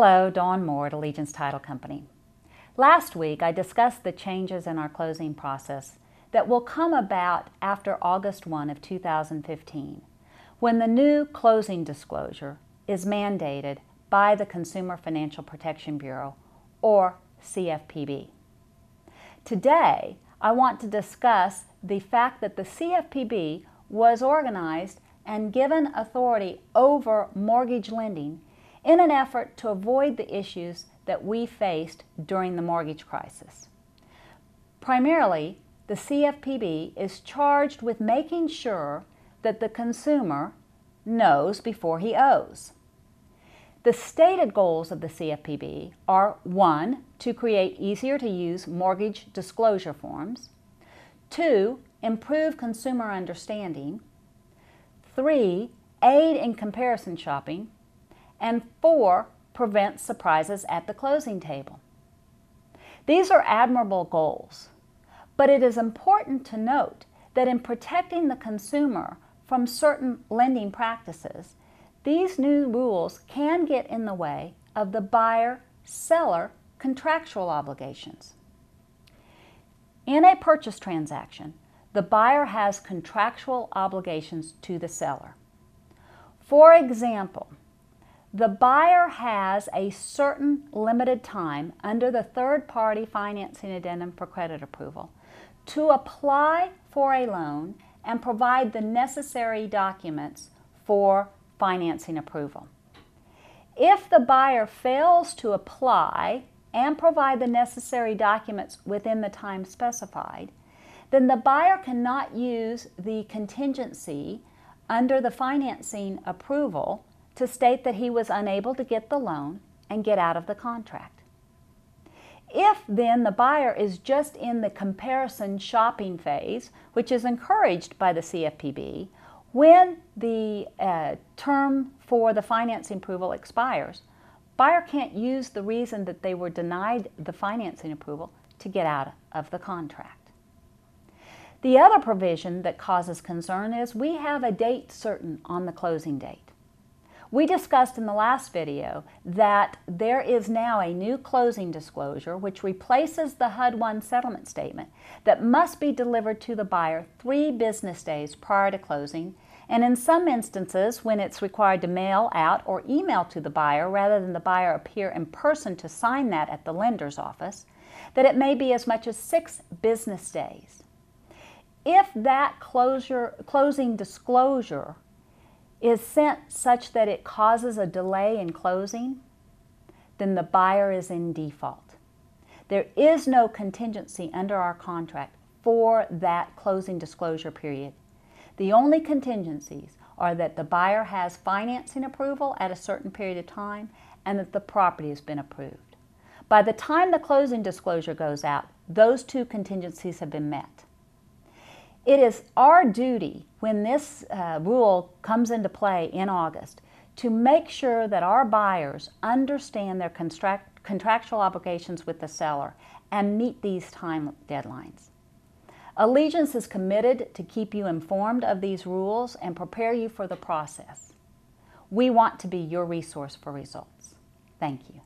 Hello, Dawn Moore at Allegiance Title Company. Last week I discussed the changes in our closing process that will come about after August 1 of 2015, when the new closing disclosure is mandated by the Consumer Financial Protection Bureau, or CFPB. Today, I want to discuss the fact that the CFPB was organized and given authority over mortgage lending in an effort to avoid the issues that we faced during the mortgage crisis. Primarily, the CFPB is charged with making sure that the consumer knows before he owes. The stated goals of the CFPB are 1. To create easier-to-use mortgage disclosure forms, 2. Improve consumer understanding, 3. Aid in comparison shopping, and 4. Prevent surprises at the closing table. These are admirable goals, but it is important to note that in protecting the consumer from certain lending practices, these new rules can get in the way of the buyer-seller contractual obligations. In a purchase transaction, the buyer has contractual obligations to the seller. For example, the buyer has a certain limited time under the third-party financing addendum for credit approval to apply for a loan and provide the necessary documents for financing approval. If the buyer fails to apply and provide the necessary documents within the time specified, then the buyer cannot use the contingency under the financing approval to state that he was unable to get the loan and get out of the contract. If then the buyer is just in the comparison shopping phase, which is encouraged by the CFPB, when the term for the financing approval expires, buyer can't use the reason that they were denied the financing approval to get out of the contract. The other provision that causes concern is we have a date certain on the closing date. We discussed in the last video that there is now a new closing disclosure which replaces the HUD-1 settlement statement that must be delivered to the buyer 3 business days prior to closing, and in some instances when it's required to mail out or email to the buyer rather than the buyer appear in person to sign that at the lender's office, that it may be as much as 6 business days. If that closing disclosure is sent such that it causes a delay in closing, then the buyer is in default. There is no contingency under our contract for that closing disclosure period. The only contingencies are that the buyer has financing approval at a certain period of time and that the property has been approved. By the time the closing disclosure goes out, those 2 contingencies have been met. It is our duty when this rule comes into play in August to make sure that our buyers understand their contractual obligations with the seller and meet these time deadlines. Allegiance is committed to keep you informed of these rules and prepare you for the process. We want to be your resource for results. Thank you.